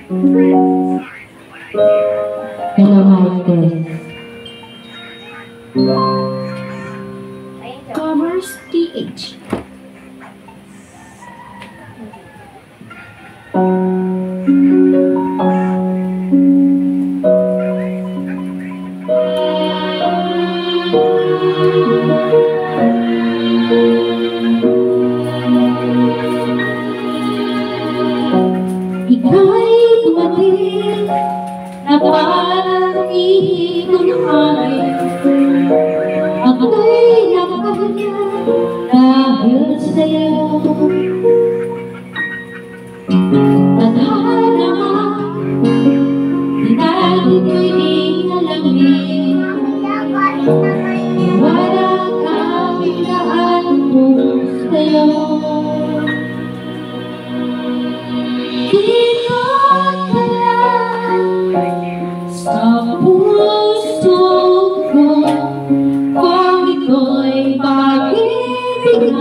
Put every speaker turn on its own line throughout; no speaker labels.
Hello, Michael. Covers TH. Ika'y dumating na parang ihip ng hangin. Ako'y nakaganyan dahil sa'yo. Tadhana, di natin ko'y inalamin. Walang aming daan po sa'yo. Dito ka lang sa puso ko, kung ito'y pag-ibigay,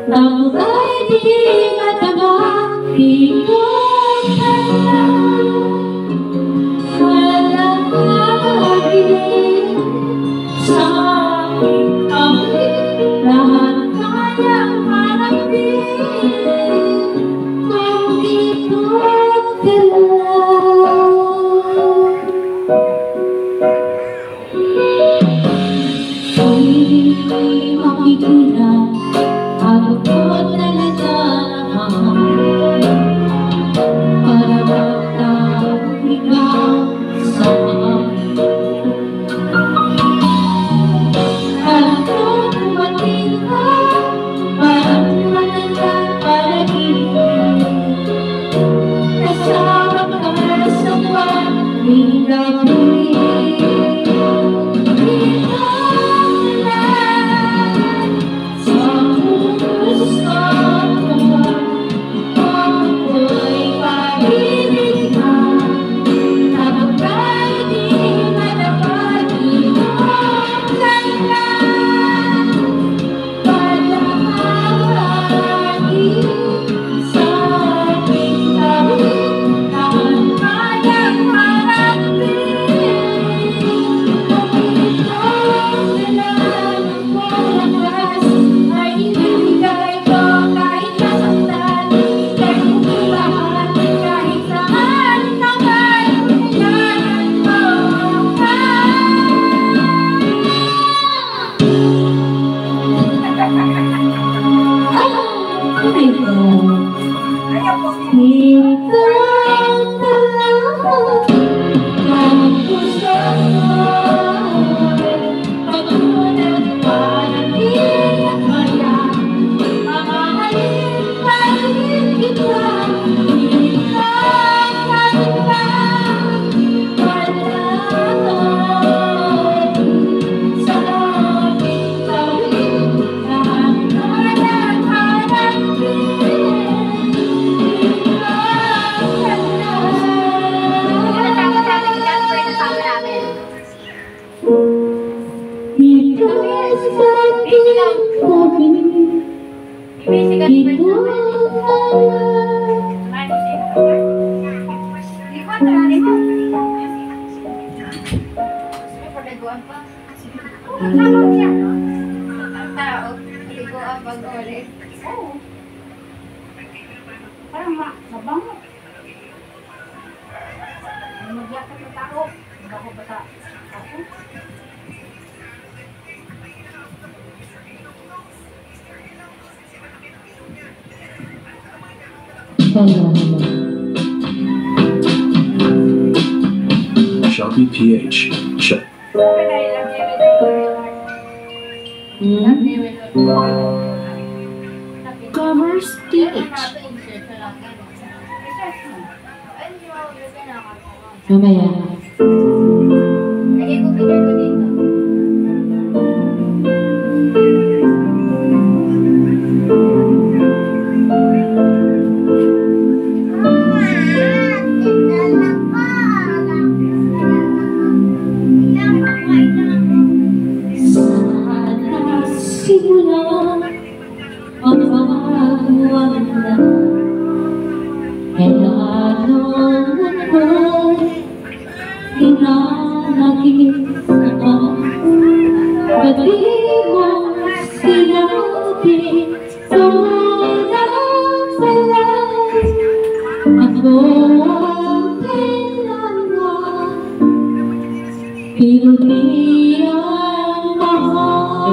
tapos ay di mataba. Dito ka lang, walang agit sa aking kamit, lahat kayang harapin. Kung dito ka lang, ako'y makikita at ako't talaga naman para magtawag ikaw sa akin. Alam ko dumating ka, parang matandang panaginip. Kasama ka sa pag-ibig gabi.
Shelby PH.
Covers TH. Mamaya.
Lagay ko picture ko dito.
Kailangan Ako ang kailangan, pero di ang mahal.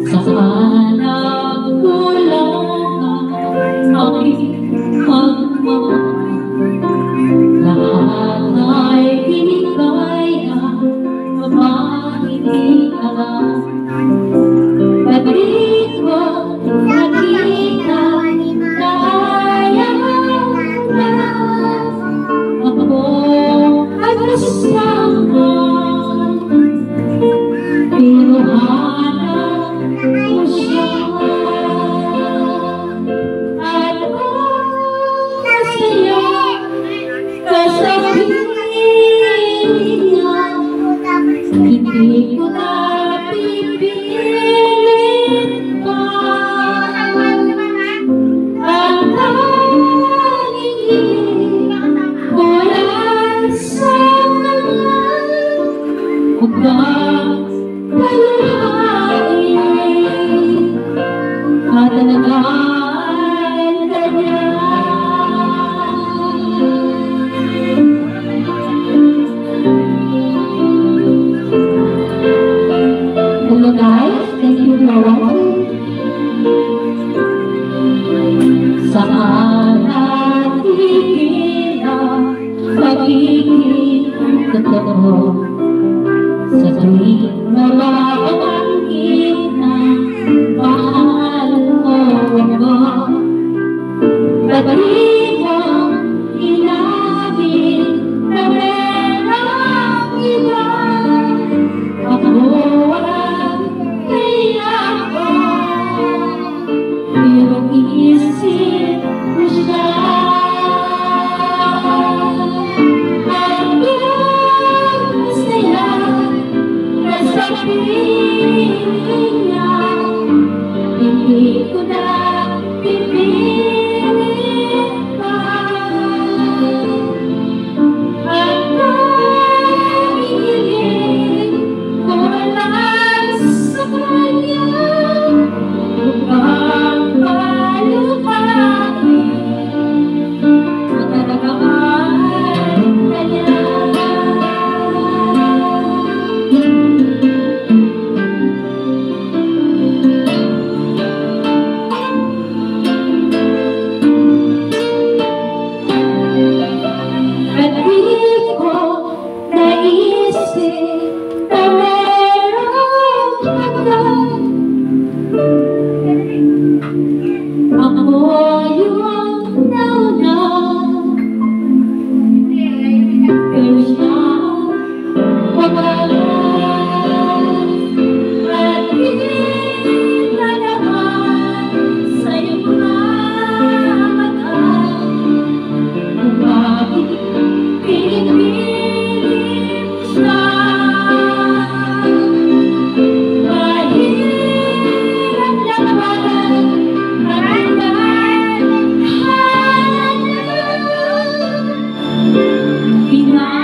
Sa hanap ko lang ang aking pagmamahal. Lahat ay binigay at hindi alam. Pag-ibig ko nakita na ayaw na. Ako ay kasama, pero hanap ko siya. At masaya kasabihin niya, hindi ko na pipilit pa. Ang tanging wala sa kanya, huwag kang paluhain at alagaan ka niya. Hello guys, thank you for watching. Saan natin ang pagiging totoo sa tuwing mababanggit na mahal mo ako? Pag-ibig mong inamin na merong iba, ako ang kailangan, pero isip ko siya. At masaya kasabihin niya, hindi ko na pipilit pa. Ang pag-ibig ko lang sa kanya, huwag kang paluhain at alagaan ka niya. At di ko naisip na merong hanggang ako yung nauna, pero siya wawalan. At di na naman sa iyong mga mata kung bakit pinipilit mo siya. Mahirap labanan ang tadhana, pinapabayaan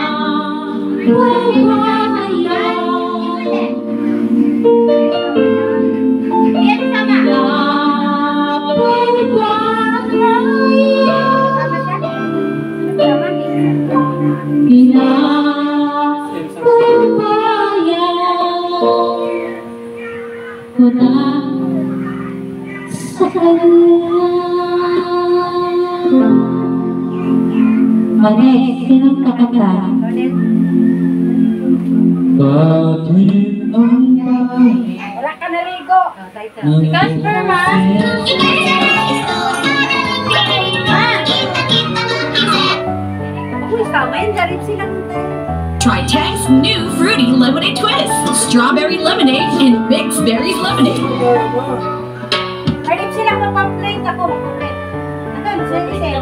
ko na sa kanya. Manek, sinong kakanta?
Bakit ang
Wala ka naligo.
Ang
Casper, ma. Uy, tama yun. Darit sila.
Try Tang's new fruity lemonade twist. Strawberry lemonade and mixed berries lemonade.
Darit sila magpa-plate ako. Magpa-plate. Ano, sila.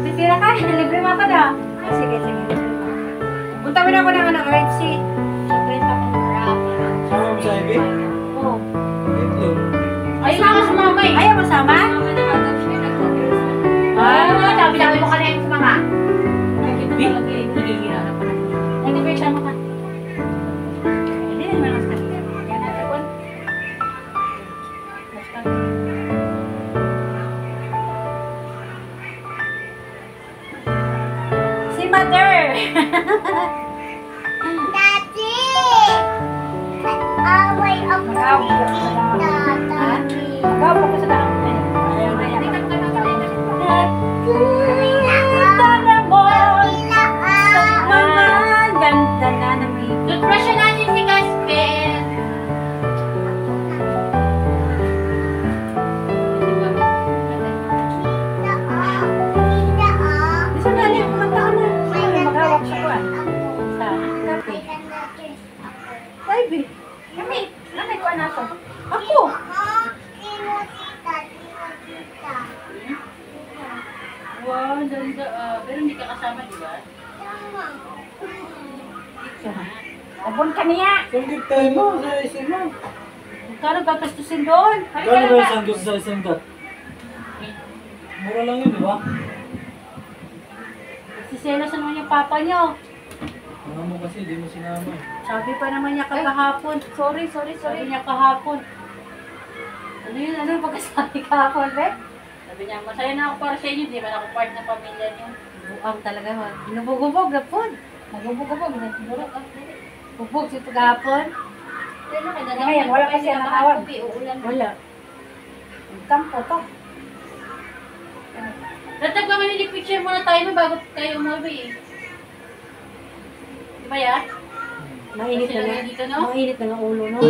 Titira ka. Libre mo ako na. Sige, sige. Punta mo na ako ng ano, RFC. Chocolate ako.
Sama mo sa ibig?
Oo.
Ito.
Ayaw sama sa mama eh. Ayaw masama? Ah, sabi mo ka na yung sumama. Nag-version mo ka. Hindi naman ang sakit. Magaw. Ha? Magaw ko sa tanong. Ayaw na yan. Nakita naman sa mga ganda na ng ibig.
Toothbrush natin si Casper.
Isa na niya, kumantaan na. Magawak siya ko ah. Sa kape. Baby, kami, nanay ko anak ko. Ako.
Wow, ganda. Pero hindi ka kasama, di ba?
Abon ka niya.
Sanggit tayo mo sa isang mo.
Magkano gagastusin doon? Halika
Kano ba
na
yung
ka.
sanggit sa isang gat? Mura lang yun, di ba?
Siselos naman yung papa niyo.
Mga mo kasi, di mo sinama eh.
Sabi pa naman niya kahapon. Sorry. Sabi niya kahapon. Ano yun? Ano yung pagkasabi kahapon, Bek?
Sabi niya, masaya na ako para sa inyo, di ba? Ako part ng pamilya niyo.
Buang talaga. Nabugubog na po. Nabugubog. Bubog si kahapon.
Pero
Ngayon, wala kasi ang nawag.
Uulan.
Wala. Ang kampo to.
Natag naman yung picture muna tayo bago tayo umuwi. Di ba yan?
Mainit na
Sila
nga.
dito, no?
Mainit na nga ulo, no?